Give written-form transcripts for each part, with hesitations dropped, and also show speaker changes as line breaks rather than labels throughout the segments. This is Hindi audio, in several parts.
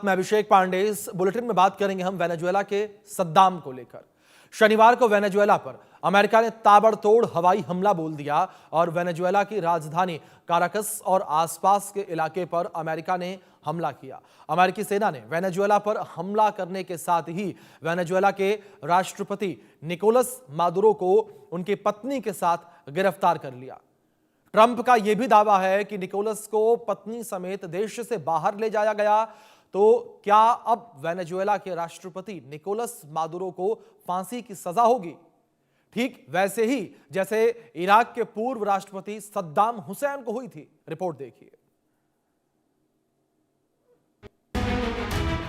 मैं अभिषेक पांडे। इस बुलेटिन में बात करेंगे हम वेनेजुएला के सद्दाम को लेकर। शनिवार को वेनेजुएला पर अमेरिका ने ताबड़तोड़ हवाई हमला बोल दिया और वेनेजुएला की राजधानी काराकस और आसपास के इलाके पर अमेरिका ने हमला किया। अमेरिकी सेना ने वेनेजुएला पर हमला करने के साथ ही वेनेजुएला के राष्ट्रपति निकोलस मादुरो को उनकी पत्नी के साथ गिरफ्तार कर लिया। ट्रंप का यह भी दावा है कि निकोलस को पत्नी समेत देश से बाहर ले जाया गया। तो क्या अब वेनेजुएला के राष्ट्रपति निकोलस मादुरो को फांसी की सजा होगी, ठीक वैसे ही जैसे इराक के पूर्व राष्ट्रपति सद्दाम हुसैन को हुई थी? रिपोर्ट देखिए।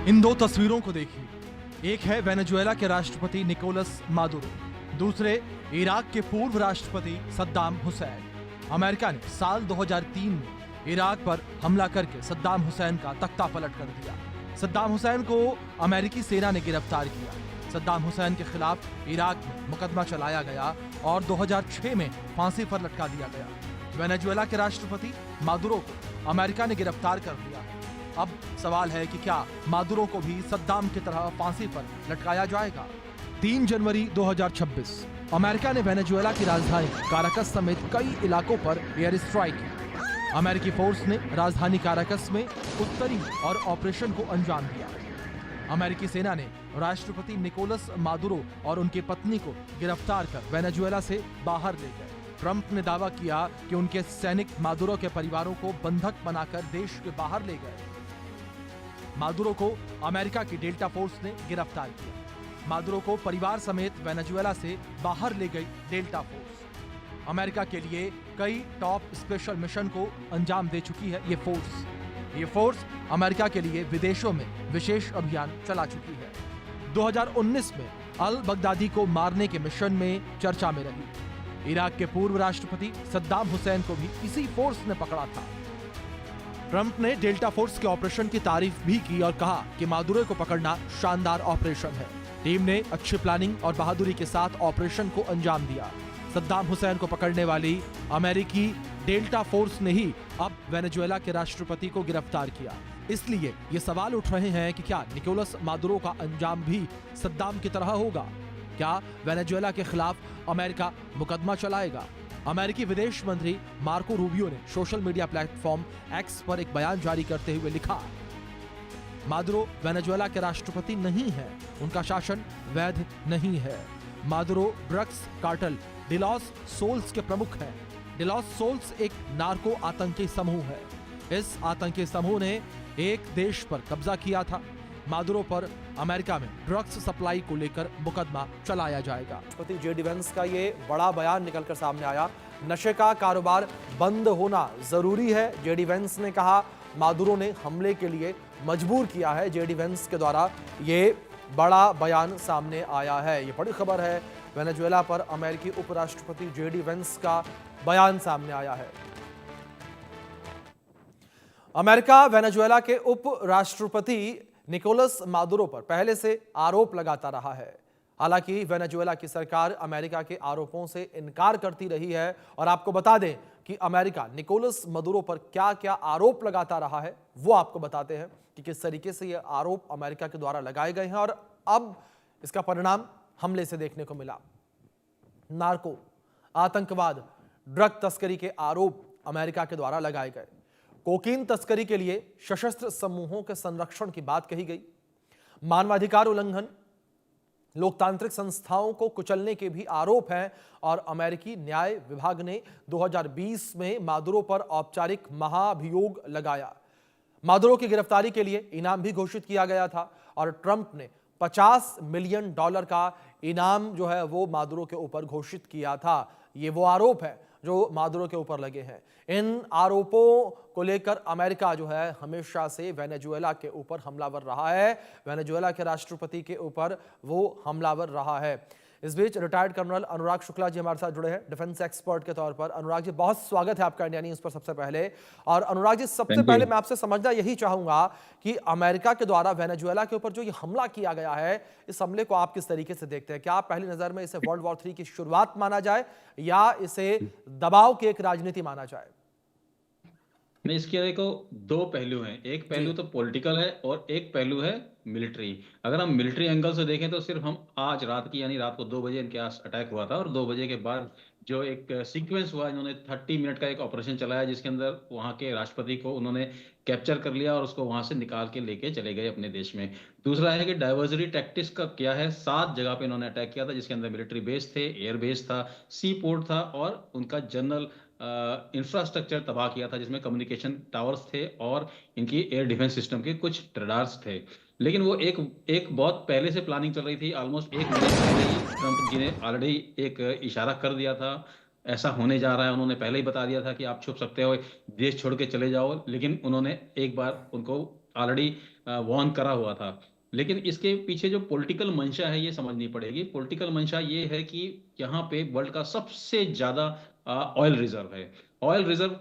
इन दो तस्वीरों को देखिए। एक है वेनेजुएला के राष्ट्रपति निकोलस मादुरो, दूसरे इराक के पूर्व राष्ट्रपति सद्दाम हुसैन। अमेरिका ने साल 2003 में इराक पर हमला करके सद्दाम हुसैन का तख्ता पलट कर दिया। सद्दाम हुसैन को अमेरिकी सेना ने गिरफ्तार किया। सद्दाम हुसैन के खिलाफ इराक में मुकदमा चलाया गया और 2006 में फांसी पर लटका दिया गया। वेनेजुएला के राष्ट्रपति मादुरो को अमेरिका ने गिरफ्तार कर लिया। अब सवाल है कि क्या मादुरो को भी सद्दाम की तरह फांसी पर लटकाया जाएगा? 3 जनवरी 2026 अमेरिका ने वेनेजुएला की राजधानी काराकस समेत कई इलाकों पर एयर स्ट्राइक की। अमेरिकी फोर्स ने राजधानी काराकस में उत्तरी और ऑपरेशन को अंजाम दिया। अमेरिकी सेना ने राष्ट्रपति निकोलस मादुरो और उनकी पत्नी को गिरफ्तार कर वेनेजुएला से बाहर ले गए। ट्रंप ने दावा किया कि उनके सैनिक मादुरो के परिवारों को बंधक बनाकर देश के बाहर ले गए। मादुरो को अमेरिका की डेल्टा फोर्स ने गिरफ्तार किया। मादुरो को परिवार समेत वेनेजुएला से बाहर ले गई डेल्टा फोर्स। अमेरिका के लिए कई टॉप स्पेशल मिशन को अंजाम दे चुकी है ये फोर्स अमेरिका के लिए विदेशों में विशेष अभियान चला चुकी है। 2019 में अल बगदादी को मारने के मिशन में चर्चा में रही। इराक के पूर्व राष्ट्रपति सद्दाम हुसैन को भी इसी फोर्स ने पकड़ा था। ट्रंप ने डेल्टा फोर्स के ऑपरेशन की तारीफ भी की और कहा कि मादुरो को पकड़ना शानदार ऑपरेशन है। टीम ने अच्छी प्लानिंग और बहादुरी के साथ ऑपरेशन को अंजाम दिया। सद्दाम हुसैन को पकड़ने वाली अमेरिकी डेल्टा फोर्स ने ही अब वेनेजुएला के राष्ट्रपति को गिरफ्तार किया। इसलिए ये सवाल उठ रहे हैं कि क्या निकोलस मादुरो का अंजाम भी सद्दाम की तरह होगा? क्या वेनेजुएला के खिलाफ अमेरिका मुकदमा चलाएगा? अमेरिकी विदेश मंत्री मार्को रूबियो ने सोशल मीडिया प्लेटफॉर्म एक्स पर एक बयान जारी करते हुए लिखा, मादुरो वेनेजुएला के राष्ट्रपति नहीं है, उनका शासन वैध नहीं है। मादुरो ड्रग्स कार्टेल डिलॉस सोल्स के प्रमुख हैं। डिलॉस सोल्स एक नार्को आतंकी समूह है। इस आतंकी समूह ने एक देश पर कब्जा किया था। मादुरो पर अमेरिका में ड्रग्स सप्लाई को लेकर मुकदमा चलाया जाएगा।
राष्ट्रपति जेडी वेंस का ये बड़ा बयान निकलकर सामने आया। नशे का कारोबार बंद होना जरूरी है, जेडी वेंस ने कहा। मादुरो ने हमले के लिए मजबूर किया है, जेडी वेंस के द्वारा ये बड़ा बयान सामने आया है। ये बड़ी खबर है। वेनेजुएला पर अमेरिकी उपराष्ट्रपति जेडी वेंस का बयान सामने आया है। अमेरिका वेनेजुएला के उपराष्ट्रपति निकोलस मादुरो पर पहले से आरोप लगाता रहा है। हालांकि वेनेजुएला की सरकार अमेरिका के आरोपों से इनकार करती रही है। और आपको बता दें कि अमेरिका निकोलस मादुरो पर क्या क्या आरोप लगाता रहा है, वो आपको बताते हैं कि किस तरीके से ये आरोप अमेरिका के द्वारा लगाए गए हैं और अब इसका परिणाम हमले से देखने को मिला। नार्को, आतंकवाद, ड्रग तस्करी के आरोप अमेरिका के द्वारा लगाए गए। कोकीन तस्करी के लिए सशस्त्र समूहों के संरक्षण की बात कही गई। मानवाधिकार उल्लंघन, लोकतांत्रिक संस्थाओं को कुचलने के भी आरोप हैं। और अमेरिकी न्याय विभाग ने 2020 में मादुरो पर औपचारिक महाभियोग लगाया। मादुरो की गिरफ्तारी के लिए इनाम भी घोषित किया गया था और ट्रंप ने $50 मिलियन का इनाम जो है वो मादुरो के ऊपर घोषित किया था। ये वो आरोप है जो मादुरो के ऊपर लगे हैं। इन आरोपों को लेकर अमेरिका जो है हमेशा से वेनेजुएला के ऊपर हमलावर रहा है, वेनेजुएला के राष्ट्रपति के ऊपर वो हमलावर रहा है। इस बीच रिटायर्ड कर्नल अनुराग शुक्ला जी हमारे साथ जुड़े हैं डिफेंस एक्सपर्ट के तौर पर। अनुराग जी, बहुत स्वागत है आपका इंडिया न्यूज पर सबसे पहले। और अनुराग जी, सबसे पहले मैं आपसे समझना यही चाहूंगा कि अमेरिका के द्वारा वेनेजुएला के ऊपर जो ये हमला किया गया है, इस हमले को आप किस तरीके से देखते हैं? क्या आप पहली नजर में इसे वर्ल्ड वॉर 3 की शुरुआत माना जाए या इसे दबाव की एक राजनीति माना जाए?
नहीं, इसके देखो दो पहलू हैं। एक
जी।
पहलू तो पॉलिटिकल है और एक पहलू है मिलिट्री। अगर हम मिलिट्री एंगल से देखें तो सिर्फ हम आज रात की यानी रात को 2 बजे इनके आस अटैक हुआ था, और 2 बजे के बाद जो एक सीक्वेंस हुआ, इन्होंने 30 मिनट का एक ऑपरेशन चलाया जिसके अंदर वहां के राष्ट्रपति को उन्होंने कैप्चर कर लिया और उसको वहां से निकाल के लेके चले गए अपने देश में। दूसरा है कि डाइवर्सरी टैक्टिक्स का क्या है, 7 जगह पे इन्होंने अटैक किया था जिसके अंदर मिलिट्री बेस थे, एयर बेस था, सी पोर्ट था, और उनका जनरल इंफ्रास्ट्रक्चर तबाह किया था जिसमें कम्युनिकेशन टावर्स थे और इनकी एयर डिफेंस सिस्टम के कुछ रडार्स थे। लेकिन वो एक एक बहुत पहले से प्लानिंग चल रही थी, ऑलमोस्ट 1 महीने पहले ही ट्रंप जी ने ऑलरेडी एक इशारा कर दिया था ऐसा होने जा रहा है। उन्होंने पहले ही बता दिया था कि आप छुप सकते हो, देश छोड़ के चले जाओ, लेकिन उन्होंने एक बार उनको ऑलरेडी वार्न करा हुआ था। लेकिन इसके पीछे जो पॉलिटिकल मंशा है ये समझनी पड़ेगी। पॉलिटिकल मंशा ये है कि यहाँ पे वर्ल्ड का सबसे ज्यादा ऑयल रिजर्व है। ऑयल रिजर्व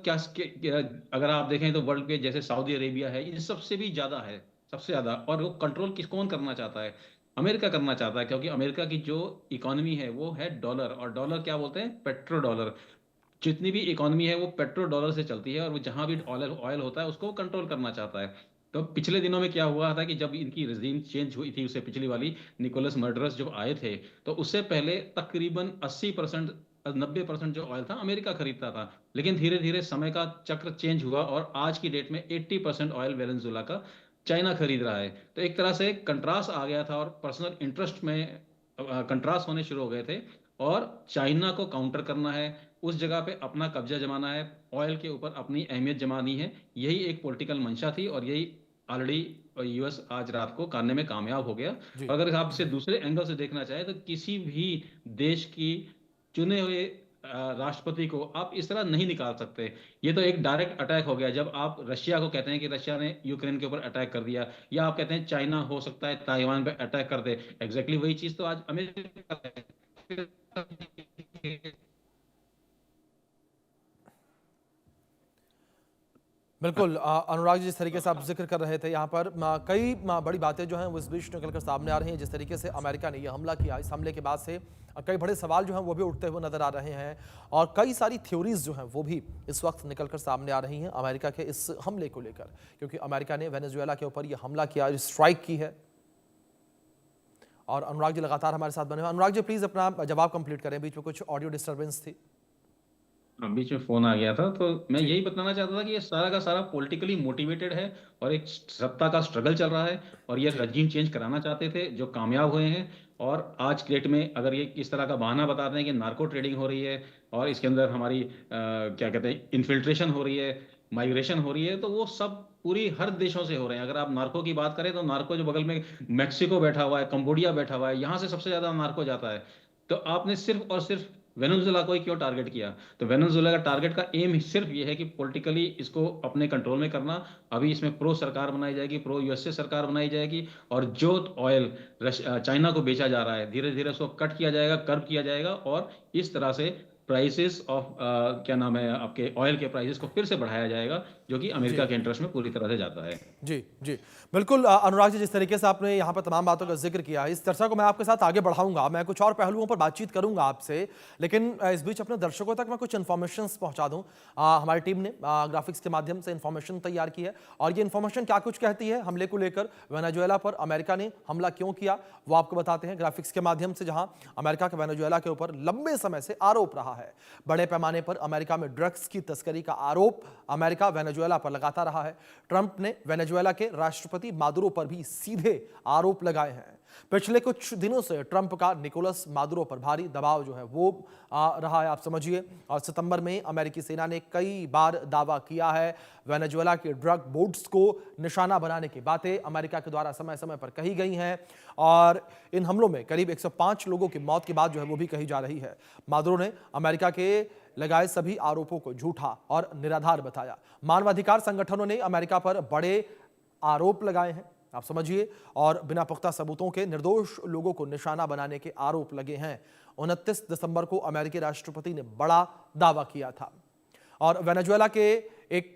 अगर आप देखें तो वर्ल्ड के जैसे सऊदी अरेबिया है, इन सबसे भी ज्यादा है, सबसे ज्यादा। और वो कंट्रोल कौन करना चाहता है? अमेरिका करना चाहता है, क्योंकि अमेरिका की जो इकोनॉमी है वो है डॉलर, और डॉलर क्या बोलते हैं, पेट्रो डॉलर। जितनी भी इकोनॉमी है वो पेट्रो डॉलर से चलती है, और वो जहां भी ऑयल ऑयल होता है उसको कंट्रोल करना चाहता है। तो पिछले दिनों में क्या हुआ था कि जब इनकी रिजीम चेंज हुई थी, उससे पिछली वाली निकोलस मर्डरस जब आए थे, तो उससे पहले तकरीबन 80% 90% जो ऑयल था अमेरिका खरीदता था। लेकिन धीरे धीरे समय का चक्र चेंज हुआ और आज की डेट में 80% ऑयल वेनेजुएला का चाइना खरीद रहा है। तो एक तरह से कंट्रास्ट आ गया था और पर्सनल इंटरेस्ट में कंट्रास्ट होने शुरू हो गए थे। और चाइना को काउंटर करना है, उस जगह पे अपना कब्जा जमाना है, ऑयल के ऊपर अपनी अहमियत जमानी है, यही एक पॉलिटिकल मंशा थी। और यही ऑलरेडी यूएस आज रात को करने में कामयाब हो गया।
जी।
और अगर आप इसे दूसरे एंगल से देखना चाहें तो किसी भी देश की चुने हुए राष्ट्रपति को आप इस तरह नहीं निकाल सकते। ये तो एक डायरेक्ट अटैक हो गया। जब आप रशिया को कहते हैं कि रशिया ने यूक्रेन के ऊपर अटैक कर दिया, या आप कहते हैं चाइना हो सकता है ताइवान पे अटैक कर दे, एग्जैक्टली वही चीज तो आज अमेरिका है।
बिल्कुल अनुराग जी, जिस तरीके से आप जिक्र कर रहे थे यहाँ पर कई बड़ी बातें जो हैं वो इस बीच निकलकर सामने आ रही हैं। जिस तरीके से अमेरिका ने यह हमला किया, इस हमले के बाद से कई बड़े सवाल जो हैं वो भी उठते हुए नजर आ रहे हैं, और कई सारी थ्योरीज जो हैं वो भी इस वक्त निकलकर सामने आ रही हैं अमेरिका के इस हमले को लेकर, क्योंकि अमेरिका ने वेनेजुएला के ऊपर यह हमला किया, स्ट्राइक की है। और अनुराग जी लगातार हमारे साथ बने हुए। अनुराग जी प्लीज अपना जवाब कंप्लीट करें, बीच में कुछ ऑडियो डिस्टर्बेंस थी।
हाँ, बीच में फोन आ गया था, तो मैं
जी।
यही बताना चाहता था कि ये सारा का सारा पॉलिटिकली मोटिवेटेड है और एक सत्ता का स्ट्रगल चल रहा है, और ये
जी।
रजीम चेंज कराना चाहते थे जो कामयाब हुए हैं। और आज की डेट में अगर ये इस तरह का बहाना बताते हैं कि नार्को ट्रेडिंग हो रही है और इसके अंदर हमारी क्या कहते हैं इन्फिल्ट्रेशन हो रही है, माइग्रेशन हो रही है, तो वो सब पूरी हर देशों से हो रहे हैं। अगर आप नार्को की बात करें तो नार्को जो बगल में मैक्सिको बैठा हुआ है, कंबोडिया बैठा हुआ है, यहाँ से सबसे ज्यादा नार्को जाता है। तो आपने सिर्फ और सिर्फ वेनेजुएला को ही क्यों टारगेट किया? तो वेनेजुएला का टारगेट का एम सिर्फ ये है कि पॉलिटिकली इसको अपने कंट्रोल में करना। अभी इसमें प्रो सरकार बनाई जाएगी, प्रो यूएसए सरकार बनाई जाएगी, और जो ऑयल चाइना को बेचा जा रहा है धीरे धीरे उसको कट किया जाएगा, कर्व किया जाएगा, और इस तरह से प्राइसेस ऑफ क्या नाम है आपके ऑयल के प्राइसेस को फिर से बढ़ाया जाएगा, जो कि
जी
अमेरिका के इंटरेस्ट में पूरी तरह से जाता है।
जी जी बिल्कुल अनुराग जी, जिस तरीके से आपने यहाँ पर तमाम बातों का जिक्र किया, इस चर्चा को मैं आपके साथ आगे बढ़ाऊंगा, मैं कुछ और पहलुओं पर बातचीत करूंगा आपसे, लेकिन इस बीच अपने दर्शकों तक मैं कुछ इन्फॉर्मेशन पहुंचा दूं। हमारी टीम ने ग्राफिक्स के माध्यम से इन्फॉर्मेशन तैयार की है, और ये इन्फॉर्मेशन क्या कुछ कहती है हमले को लेकर, वेनेजुएला पर अमेरिका ने हमला क्यों किया, वो आपको बताते हैं ग्राफिक्स के माध्यम से। जहां अमेरिका का वेनेजुएला के ऊपर लंबे समय से आरोप रहा है, बड़े पैमाने पर अमेरिका में ड्रग्स की तस्करी का आरोप अमेरिका वेनेजुएला पर लगाता रहा है। ट्रंप ने वेनेजुएला के राष्ट्रपति मादुरो पर भी सीधे आरोप लगाए हैं। पिछले कुछ दिनों से ट्रंप का निकोलस मादुरो पर भारी दबाव जो है वो रहा है, आप समझिए। और सितंबर में अमेरिकी सेना ने कई बार दावा किया है, वेनेजुएला के ड्रग बोर्ड्स को निशाना बनाने की बातें अमेरिका के द्वारा समय समय पर कही गई हैं, और इन हमलों में करीब 105 लोगों की मौत की बात जो है वो भी कही जा रही है। मादुरो ने अमेरिका के लगाए सभी आरोपों को झूठा और निराधार बताया। मानवाधिकार संगठनों ने अमेरिका पर बड़े आरोप लगाए हैं, आप समझिए, और बिना पुख्ता सबूतों के निर्दोष लोगों को निशाना बनाने के आरोप लगे हैं। 29 दिसंबर को अमेरिकी राष्ट्रपति ने बड़ा दावा किया था, और वेनेजुएला के एक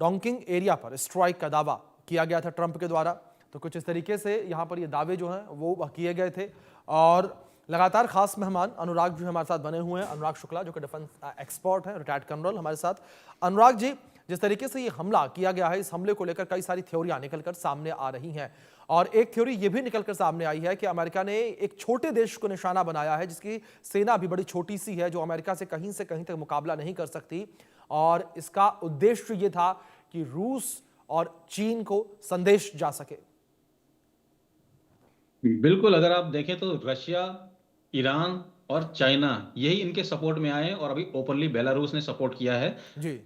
डोंकिंग एरिया पर स्ट्राइक का दावा किया गया था ट्रंप के द्वारा। तो कुछ इस तरीके से यहाँ पर ये दावे जो हैं वो किए गए थे। और लगातार खास मेहमान अनुराग जी हमारे साथ बने हुए हैं, अनुराग शुक्ला जो कि डिफेंस एक्सपर्ट हैं, रिटायर्ड कर्नल हमारे साथ। अनुराग जी, जिस तरीके से ये हमला किया गया है, इस हमले को लेकर कई सारी थ्योरियां निकलकर सामने आ रही हैं और एक थ्योरी ये भी निकलकर सामने आई है कि अमेरिका ने एक छोटे देश को निशाना बनाया है जिसकी सेना भी बड़ी छोटी सी है, जो अमेरिका से कहीं तक मुकाबला नहीं कर सकती और इसका उद्देश्य ये था कि रूस और चीन को संदेश जा सके।
बिल्कुल, अगर आप देखें तो रशिया, ईरान और चाइना यही इनके सपोर्ट में आए हैं और अभी ओपनली बेलारूस ने सपोर्ट किया है।
जी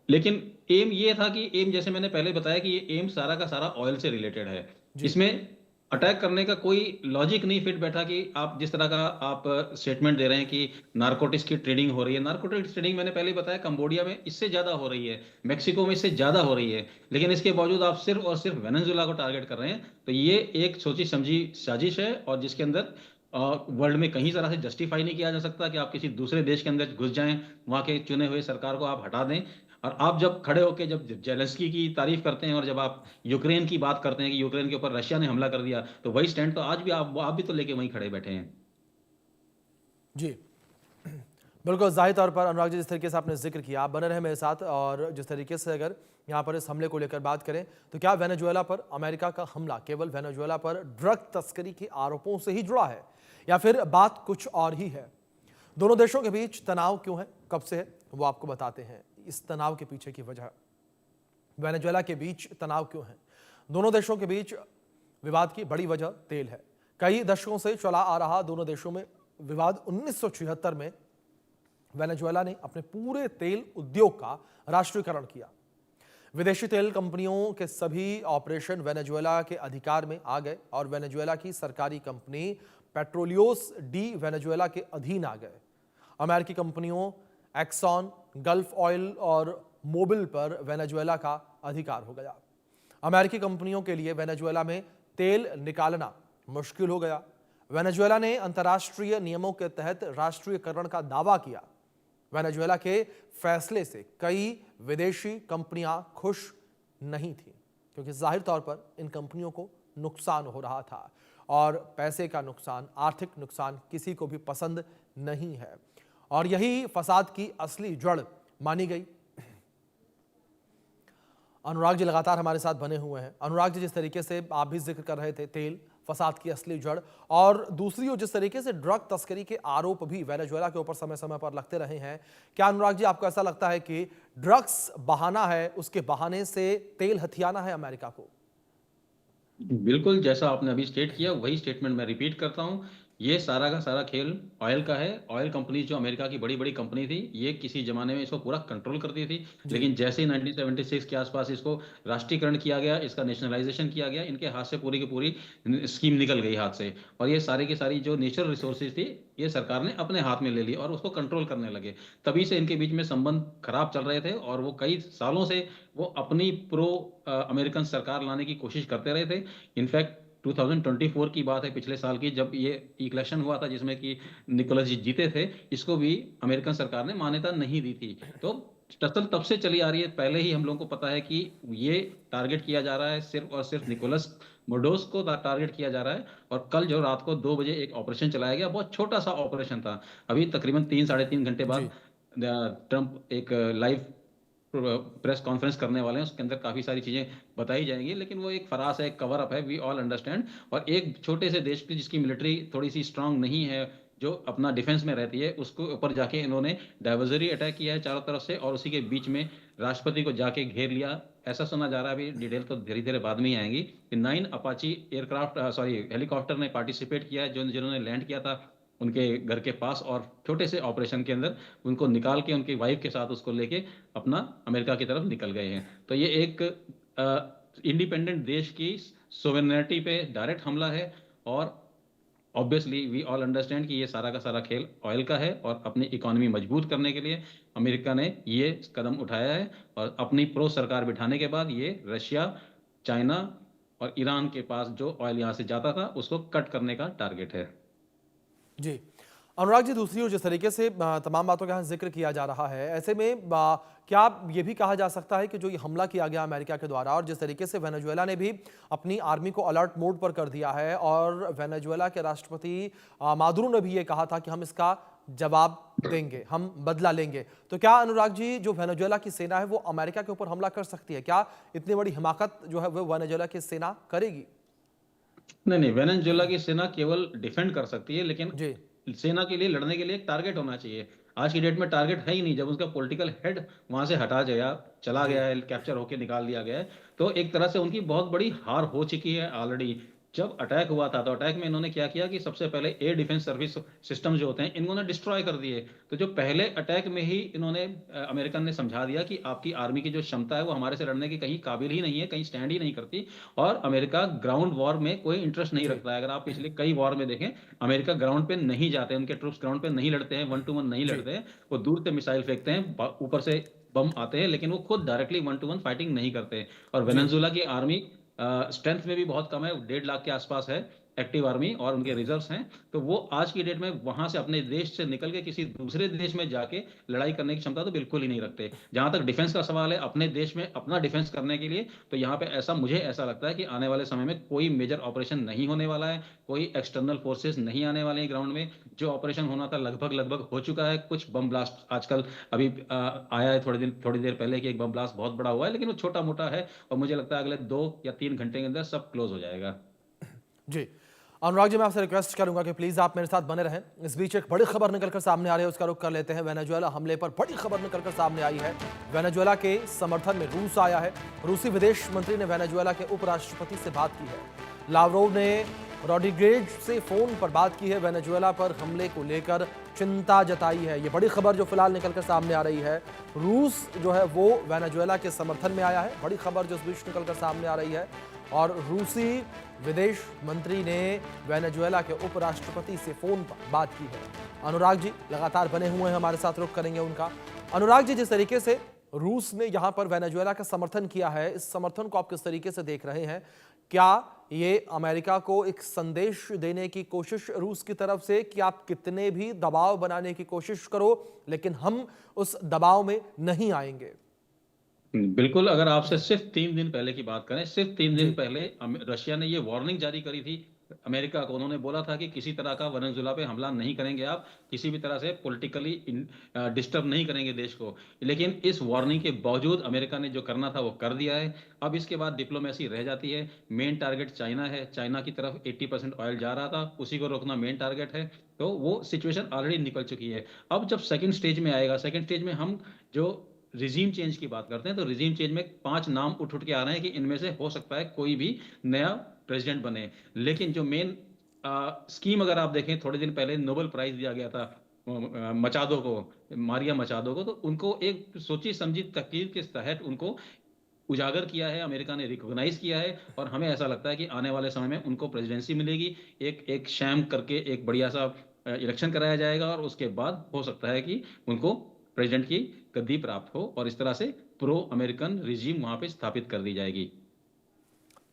लेकिन एम ये था कि एम, जैसे मैंने पहले बताया कि ये एम सारा का सारा ऑयल से रिलेटेड है।
जी
इसमें अटैक करने का कोई लॉजिक नहीं फिट बैठा कि आप जिस तरह का आप स्टेटमेंट दे रहे हैं कि नारकोटिक्स की ट्रेडिंग हो रही है। नारकोटिक्स ट्रेडिंग मैंने पहले बताया कंबोडिया में इससे ज्यादा हो रही है, मेक्सिको में इससे ज्यादा हो रही है, लेकिन इसके बावजूद आप सिर्फ और सिर्फ वेनेजुएला को टारगेट कर रहे हैं। तो ये एक सोची समझी साजिश है और जिसके अंदर वर्ल्ड में कहीं तरह से जस्टिफाई नहीं किया जा सकता कि आप किसी दूसरे देश के अंदर घुस जाएं, वहां के चुने हुए सरकार को आप हटा दें। और आप जब खड़े होकर जब जेलेंस्की की तारीफ करते हैं और जब आप यूक्रेन की बात करते हैं कि यूक्रेन के ऊपर रशिया ने हमला कर दिया, तो वही स्टैंड तो आज भी आप भी तो लेके वहीं खड़े बैठे हैं।
जी बिल्कुल, जाहिर तौर पर अनुराग जी जिस तरीके से आपने जिक्र किया, आप बने रहे मेरे साथ और जिस तरीके से अगर यहाँ पर इस हमले को लेकर बात करें तो क्या वेनेजुएला पर अमेरिका का हमला केवल वेनेजुएला पर ड्रग तस्करी के आरोपों से ही जुड़ा है या फिर बात कुछ और ही है? दोनों देशों के बीच तनाव क्यों है, कब से है, वो आपको बताते हैं। इस तनाव के पीछे की वजह, वेनेजुएला के बीच तनाव क्यों है, दोनों देशों के बीच विवाद की बड़ी वजह तेल है। कई दशकों से चला आ रहा दोनों देशों में विवाद 1976 में वेनेजुएला ने अपने पूरे तेल उद्योग का राष्ट्रीयकरण किया। विदेशी तेल कंपनियों के सभी ऑपरेशन वेनेजुएला के अधिकार में आ गए और वेनेजुएला की सरकारी कंपनी पेट्रोलियोस डी वेनेजुएला के अधीन आ गए। अमेरिकी कंपनियों एक्सॉन, गल्फ ऑयल और मोबिल पर वेनेजुएला का अधिकार हो गया। अमेरिकी कंपनियों के लिए वेनेजुएला में तेल निकालना मुश्किल हो गया। वेनेजुएला ने अंतर्राष्ट्रीय नियमों के तहत राष्ट्रीयकरण का दावा किया। वेनेजुएला के फैसले से कई विदेशी कंपनियां खुश नहीं थीं क्योंकि जाहिर तौर पर इन कंपनियों को नुकसान हो रहा था और पैसे का नुकसान, आर्थिक नुकसान किसी को भी पसंद नहीं है और यही फसाद की असली जड़ मानी गई। अनुराग जी लगातार हमारे साथ बने हुए हैं। अनुराग जी, जिस तरीके से आप भी जिक्र कर रहे थे तेल फसाद की असली जड़, और दूसरी ओर जिस तरीके से ड्रग तस्करी के आरोप भी वेनेजुएला के ऊपर समय समय पर लगते रहे हैं, क्या अनुराग जी आपको ऐसा लगता है कि ड्रग्स बहाना है, उसके बहाने से तेल हथियाना है अमेरिका को?
बिल्कुल, जैसा आपने अभी स्टेट किया वही स्टेटमेंट मैं रिपीट करता हूं। ये सारा का सारा खेल ऑयल का है। ऑयल कंपनी जो अमेरिका की बड़ी बड़ी कंपनी थी, ये किसी जमाने में इसको पूरा कंट्रोल करती थी, लेकिन जैसे ही 1976 के आसपास इसको राष्ट्रीयकरण किया गया, इसका नेशनलाइजेशन किया गया, इनके हाथ से पूरी की पूरी स्कीम निकल गई हाथ से और ये सारी की सारी जो नेचुरल रिसोर्सेज थी ये सरकार ने अपने हाथ में ले ली और उसको कंट्रोल करने लगे। तभी से इनके बीच में संबंध खराब चल रहे थे और वो कई सालों से वो अपनी प्रो अमेरिकन सरकार लाने की कोशिश करते रहे थे। इनफैक्ट 2024 की बात है, पिछले साल की, जब ये इलेक्शन हुआ था जिसमें कि निकोलस जी जीते थे, इसको भी अमेरिकन सरकार ने मान्यता नहीं दी थी। तो टसल तब से चली आ रही है। पहले ही हम लोगों को पता है कि ये टारगेट किया जा रहा है, सिर्फ और सिर्फ निकोलस मोडोस को टारगेट किया जा रहा है। और कल जो रात को 2 बजे एक ऑपरेशन चलाया गया, बहुत छोटा सा ऑपरेशन था। अभी तकरीबन 3-3.5 घंटे बाद ट्रंप एक लाइव प्रेस कॉन्फ्रेंस करने वाले हैं, उसके अंदर काफी सारी चीजें बताई जाएंगी, लेकिन वो एक फरास है, एक कवर अप है, वी ऑल अंडरस्टैंड। और एक छोटे से देश की जिसकी मिलिट्री थोड़ी सी स्ट्रांग नहीं है, जो अपना डिफेंस में रहती है, उसको ऊपर जाके इन्होंने डाइवर्जरी अटैक किया है चारों तरफ से और उसी के बीच में राष्ट्रपति को जाके घेर लिया। ऐसा सुना जा रहा है, अभी डिटेल तो धीरे धीरे बाद में ही आएंगी, कि 9 अपाची हेलीकॉप्टर ने पार्टिसिपेट किया है, जिन्होंने लैंड किया था उनके घर के पास, और छोटे से ऑपरेशन के अंदर उनको निकाल के उनकी वाइफ के साथ उसको लेके अपना अमेरिका की तरफ निकल गए हैं। तो ये एक इंडिपेंडेंट देश की सोवेरेनिटी पे डायरेक्ट हमला है और ऑब्वियसली वी ऑल अंडरस्टैंड कि ये सारा का सारा खेल ऑयल का है और अपनी इकोनॉमी मजबूत करने के लिए अमेरिका ने ये कदम उठाया है और अपनी प्रो सरकार बिठाने के बाद ये रशिया, चाइना और ईरान के पास जो ऑयल यहाँ से जाता था उसको कट करने का टारगेट है।
जी अनुराग जी, दूसरी ओर जिस तरीके से तमाम बातों का यहाँ जिक्र किया जा रहा है, ऐसे में क्या ये भी कहा जा सकता है कि जो ये हमला किया गया अमेरिका के द्वारा और जिस तरीके से वेनेजुएला ने भी अपनी आर्मी को अलर्ट मोड पर कर दिया है और वेनेजुएला के राष्ट्रपति मादुरो ने भी ये कहा था कि हम इसका जवाब देंगे, हम बदला लेंगे। तो क्या अनुराग जी, जो वेनेजुएला की सेना है वो अमेरिका के ऊपर हमला कर सकती है? क्या इतनी बड़ी हिमाकत जो है वो वेनेजुएला की सेना करेगी?
नहीं नहीं, वेनेजुएला की सेना केवल डिफेंड कर सकती है, लेकिन
जी
सेना के लिए लड़ने के लिए एक टारगेट होना चाहिए। आज की डेट में टारगेट है ही नहीं। जब उसका पॉलिटिकल हेड वहां से हटा गया, चला
जी
गया है, कैप्चर होके निकाल दिया गया है, तो एक तरह से उनकी बहुत बड़ी हार हो चुकी है ऑलरेडी। जब अटैक हुआ था तो अटैक में इन्होंने क्या किया कि सबसे पहले एयर डिफेंस सर्विस सिस्टम जो होते हैं इन्होंने डिस्ट्रॉय कर दिए। तो जो पहले अटैक में ही इन्होंने अमेरिकन ने समझा दिया कि आपकी आर्मी की जो क्षमता है वो हमारे से लड़ने की कहीं काबिल ही नहीं है, कहीं स्टैंड ही नहीं करती। और अमेरिका ग्राउंड वॉर में कोई इंटरेस्ट नहीं
जी
रखता है। अगर आप पिछले कई वॉर में देखें, अमेरिका ग्राउंड पे नहीं जाते, उनके ट्रूप्स ग्राउंड पे नहीं लड़ते हैं, 1 to 1 नहीं
जी
लड़ते हैं। वो दूर से मिसाइल फेंकते हैं, ऊपर से बम आते हैं, लेकिन वो खुद डायरेक्टली 1 to 1 फाइटिंग नहीं करते। और
जी
वेनेजुएला की आर्मी स्ट्रेंथ में भी बहुत कम है, 1.5 लाख के आसपास है एक्टिव आर्मी, और उनके रिजर्व्स हैं। तो वो आज की डेट में वहां से अपने देश से निकल के किसी दूसरे देश में जाके लड़ाई करने की क्षमता तो बिल्कुल ही नहीं रखते। जहां तक डिफेंस का सवाल है, अपने देश में अपना डिफेंस करने के लिए, तो यहाँ पे मुझे ऐसा लगता है कि आने वाले समय में कोई मेजर ऑपरेशन नहीं होने वाला है, कोई एक्सटर्नल फोर्सेस नहीं आने वाले हैं ग्राउंड में। जो ऑपरेशन होना था लगभग लगभग हो चुका है। कुछ बम ब्लास्ट आजकल अभी आया है, थोड़ी देर पहले कि एक बम ब्लास्ट बहुत बड़ा हुआ है, लेकिन वो छोटा मोटा है, और मुझे लगता है अगले 2 या 3 घंटे के अंदर सब क्लोज हो जाएगा।
जी अनुराग जी, मैं आपसे रिक्वेस्ट करूंगा कि प्लीज आप मेरे साथ बने रहें। इस बीच एक बड़ी खबर निकलकर सामने आ रही है, उसका रुख कर लेते हैं। वेनेजुएला हमले पर बड़ी खबर निकलकर सामने आई है। वेनेजुएला के समर्थन में रूस आया है। रूसी विदेश मंत्री ने वेनेजुएला के उपराष्ट्रपति से बात की है। लावरोव ने रॉड्रिगेज से फोन पर बात की है। वेनेजुएला पर हमले को लेकर चिंता जताई है। ये बड़ी खबर जो फिलहाल निकलकर सामने आ रही है। रूस जो है वो वेनेजुएला के समर्थन में आया है। बड़ी खबर जो इस बीच निकलकर सामने आ रही है। और रूसी विदेश मंत्री ने वेनेजुएला के उपराष्ट्रपति से फोन पर बात की है। अनुराग जी लगातार बने हुए हैं हमारे साथ, रुख करेंगे उनका। अनुराग जी, जिस तरीके से रूस ने यहां पर वेनेजुएला का समर्थन किया है, इस समर्थन को आप किस तरीके से देख रहे हैं? क्या ये अमेरिका को एक संदेश देने की कोशिश रूस की तरफ से कि आप कितने भी दबाव बनाने की कोशिश करो, लेकिन हम उस दबाव में नहीं आएंगे?
बिल्कुल। अगर आपसे सिर्फ 3 दिन पहले की बात करें, सिर्फ 3 दिन
जी
पहले रशिया ने ये वार्निंग जारी करी थी अमेरिका को। उन्होंने बोला था कि किसी तरह का वेनेजुएला पे हमला नहीं करेंगे, आप किसी भी तरह से पॉलिटिकली डिस्टर्ब नहीं करेंगे देश को। लेकिन इस वार्निंग के बावजूद अमेरिका ने जो करना था वो कर दिया है। अब इसके बाद डिप्लोमेसी रह जाती है। मेन टारगेट चाइना है, चाइना की तरफ 80% ऑयल जा रहा था, उसी को रोकना मेन टारगेट है। तो वो सिचुएशन ऑलरेडी निकल चुकी है। अब जब सेकंड स्टेज में आएगा, सेकंड स्टेज में हम जो रिजीम चेंज की बात करते हैं, तो रिजीम चेंज में 5 नाम उठ उठ के आ रहे हैं कि इनमें से हो सकता है कोई भी नया प्रेसिडेंट बने। लेकिन जो मेन स्कीम अगर आप देखें, थोड़े दिन पहले नोबेल प्राइज दिया गया था मचादो को, मारिया मचादो को। तो उनको एक सोची समझी तकदीर के तहत उनको उजागर किया है, अमेरिका ने रिकॉग्नाइज किया है। और हमें ऐसा लगता है कि आने वाले समय में उनको प्रेसिडेंसी मिलेगी। एक एक शैम करके एक बढ़िया सा इलेक्शन कराया जाएगा, और उसके बाद हो सकता है कि उनको प्रेसिडेंट की गद्दी प्राप्त हो, और इस तरह से प्रो अमेरिकन रिजीम वहां पे स्थापित कर दी जाएगी।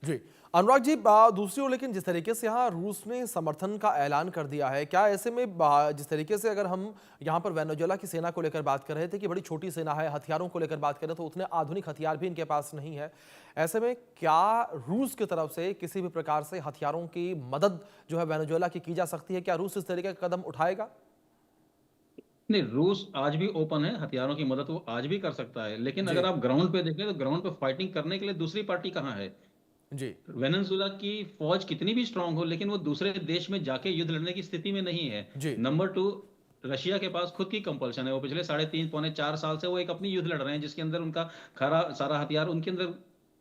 जी अनुराग जी, दूसरी ओर लेकिन जिस तरीके से यहाँ रूस ने समर्थन का ऐलान कर दिया है, क्या ऐसे में जिस तरीके से अगर हम यहाँ पर वेनेजुएला की सेना को लेकर बात कर रहे थे कि बड़ी छोटी सेना है, हथियारों को लेकर बात करें तो उतने आधुनिक हथियार भी इनके पास नहीं है, ऐसे में क्या रूस की तरफ से किसी भी प्रकार से हथियारों की मदद जो है वेनेजुएला की जा सकती है? क्या रूस इस तरीके का कदम उठाएगा?
नहीं, रूस आज भी ओपन है, हथियारों की मदद वो आज भी कर सकता है। लेकिन
जी
अगर आप ग्राउंड पे देखें, तो ग्राउंड पे फाइटिंग करने के लिए दूसरी पार्टी कहाँ है?
जी
वेनेजुएला की फौज कितनी भी स्ट्रांग हो, लेकिन वो दूसरे देश में जाके युद्ध लड़ने की स्थिति में नहीं है।
जी
नंबर 2, रशिया के पास खुद की कंपल्शन है। वो पिछले 3.5 पौने 4 साल से वो एक अपनी युद्ध लड़ रहे हैं, जिसके अंदर उनका खरा सारा हथियार उनके अंदर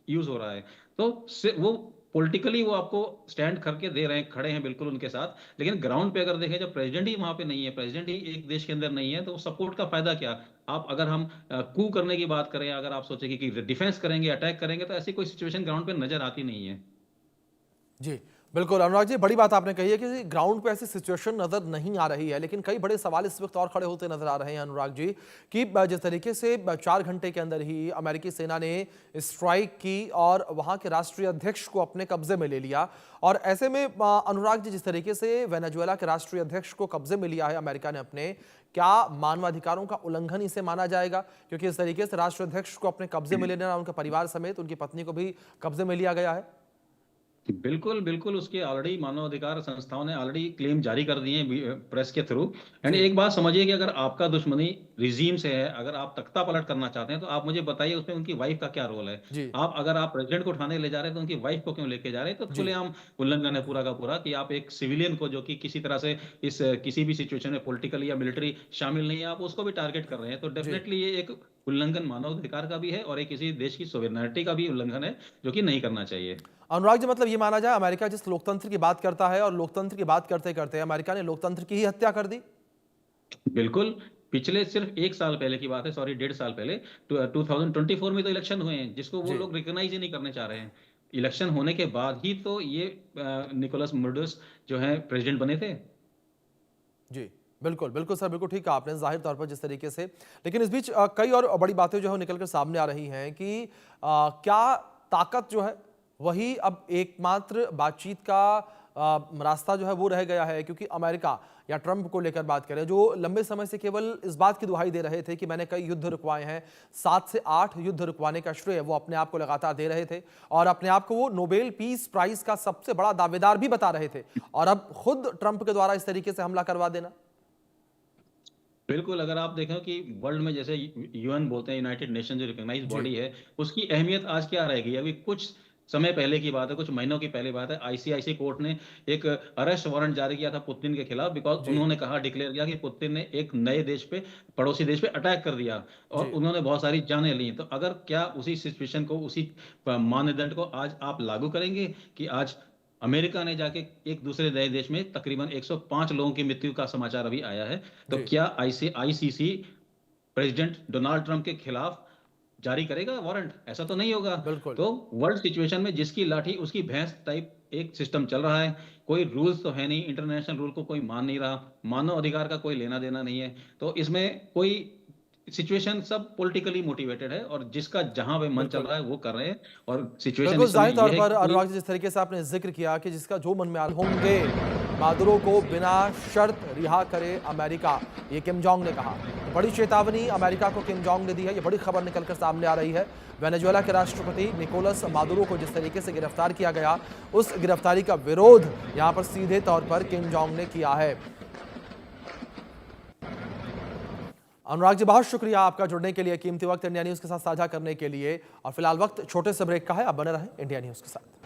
यूज हो रहा है। तो वो पॉलिटिकली वो आपको स्टैंड करके दे रहे हैं, खड़े हैं बिल्कुल उनके साथ। लेकिन ग्राउंड पे अगर देखें, जब प्रेसिडेंट ही वहां पे नहीं है, प्रेसिडेंट ही एक देश के अंदर नहीं है, तो सपोर्ट का फायदा क्या? आप अगर हम कू करने की बात करें, अगर आप सोचेंगे कि डिफेंस करेंगे, अटैक करेंगे, तो ऐसी कोई सिचुएशन ग्राउंड पे नजर आती नहीं है।
जी बिल्कुल अनुराग जी, बड़ी बात आपने कही है कि ग्राउंड पे ऐसी सिचुएशन नजर नहीं आ रही है। लेकिन कई बड़े सवाल इस वक्त और खड़े होते नजर आ रहे हैं अनुराग जी, कि जिस तरीके से 4 घंटे के अंदर ही अमेरिकी सेना ने स्ट्राइक की और वहां के राष्ट्रीय अध्यक्ष को अपने कब्जे में ले लिया। और ऐसे में अनुराग जी, जिस तरीके से वेनेजुएला के राष्ट्रीय अध्यक्ष को कब्जे में लिया है अमेरिका ने अपने, क्या मानवाधिकारों का उल्लंघन इसे माना जाएगा? क्योंकि इस तरीके से राष्ट्रीय अध्यक्ष को अपने कब्जे में लेना, उनके परिवार समेत उनकी पत्नी को भी कब्जे में लिया गया है।
बिल्कुल, बिल्कुल, उसके ऑलरेडी मानवाधिकार संस्थाओं ने ऑलरेडी क्लेम जारी कर दिए हैं प्रेस के थ्रू। एंड
जी
एक बात समझिए कि अगर आपका दुश्मनी रिजीम से है, अगर आप तख्ता पलट करना चाहते हैं, तो आप मुझे बताइए उसमें उनकी वाइफ का क्या रोल है?
जी
अगर आप प्रेसिडेंट को उठाने ले जा रहे हैं, तो उनकी वाइफ को क्यों लेके जा रहे हैं? तो
जी
खुलेआम उल्लंघन है पूरा का पूरा कि आप एक सिविलियन को जो कि किसी तरह से इस किसी भी सिचुएशन में पॉलिटिकली या मिलिट्री शामिल नहीं है, आप उसको भी टारगेट कर रहे हैं। तो
जी।
डेफिनेटली ये एक उल्लंघन मानवाधिकार का भी है और एक किसी देश की सोवेरेनिटी का भी उल्लंघन है, जो कि नहीं करना चाहिए।
अनुराग जी, मतलब ये माना जाए अमेरिका जिस लोकतंत्र की बात करता है और लोकतंत्र की बात करते करते अमेरिका ने लोकतंत्र की ही हत्या कर दी।
बिल्कुल। पिछले सिर्फ 1 साल पहले की बात है, सॉरी 1.5 साल पहले, 2024 में तो इलेक्शन हुए हैं, जिसको वो
जी
लोग रिकॉग्नाइज ही नहीं करने चाह रहे हैं। इलेक्शन होने के बाद ही तो ये निकोलस मुडोस जो है प्रेसिडेंट बने थे।
जी बिल्कुल बिल्कुल सर, बिल्कुल ठीक कहा आपने जाहिर तौर पर जिस तरीके से। लेकिन इस बीच कई और बड़ी बातें जो है निकल कर सामने आ रही हैं कि क्या ताकत जो है वही अब एकमात्र बातचीत का रास्ता जो है वो रह गया है, क्योंकि अमेरिका या ट्रंप को लेकर बात करें जो लंबे समय से केवल इस बात की दुहाई दे रहे थे कि मैंने कई युद्ध रुकवाए हैं, 7 से 8 युद्ध रुकवाने का श्रेय वो अपने आप को लगातार दे रहे थे और अपने आप को वो नोबेल पीस प्राइज का सबसे बड़ा दावेदार भी बता रहे थे, और अब खुद ट्रंप के द्वारा इस तरीके से हमला करवा देना।
बिल्कुल, अगर आप देखें कि वर्ल्ड में जैसे यूएन बोलते हैं, यूनाइटेड नेशन जो रिकॉग्नाइज
जी
बॉडी है, उसकी अहमियत आज क्या रहेगी? अभी कुछ समय पहले की बात है, कुछ महीनों की पहले बात है, आईसीआईसी कोर्ट ने एक अरेस्ट वारंट जारी किया था पुतिन के खिलाफ, बिकॉज
जी
उन्होंने कहा, डिक्लेयर किया कि पुतिन ने एक नए देश पे, पड़ोसी देश पे अटैक कर दिया और
जी
उन्होंने बहुत सारी जानें ली। तो अगर क्या उसी सिचुएशन को, उसी मानदंड को आज आप लागू करेंगे कि आज अमेरिका ने जाके एक दूसरे नए देश में तकरीबन 105 लोगों की मृत्यु का समाचार अभी आया है, तो
जी
क्या आईसीसी प्रेसिडेंट डोनाल्ड ट्रंप के खिलाफ जारी करेगा वारंट? ऐसा तो नहीं होगा।
बिल्कुल
तो वर्ल्ड सिचुएशन में जिसकी लाठी उसकी भैंस टाइप एक सिस्टम चल रहा है। कोई रूल्स तो है नहीं, इंटरनेशनल रूल को कोई मान नहीं रहा, मानव अधिकार का कोई लेना देना नहीं है। तो इसमें कोई सिचुएशन सब पॉलिटिकली मोटिवेटेड है और जिसका जहां पे मन चल
बिल्कुल
रहा है वो कर रहे हैं। और सिचुएशन
बिल्कुल
इस
जाहिर
समय
तौर
ये है
पर
कि कोई
अनुराग जी, जिस तरीके से आपने जिक्र किया कि जिसका जो मन में आ होंगे मादुरो को बिना शर्त रिहा करे अमेरिका, ये किम जोंग ने कहा। बड़ी चेतावनी अमेरिका को किम जोंग ने दी है, ये बड़ी खबर निकलकर सामने आ रही है। वेनेजुएला के राष्ट्रपति निकोलस मादुरो को जिस तरीके से गिरफ्तार किया गया, उस गिरफ्तारी का विरोध यहाँ पर सीधे तौर पर किम जोंग ने किया है। अनुराग जी, बहुत शुक्रिया आपका जुड़ने के लिए, कीमती वक्त इंडिया न्यूज के साथ साझा करने के लिए। और फिलहाल वक्त छोटे से ब्रेक का है, आप बने रहें इंडिया न्यूज के साथ।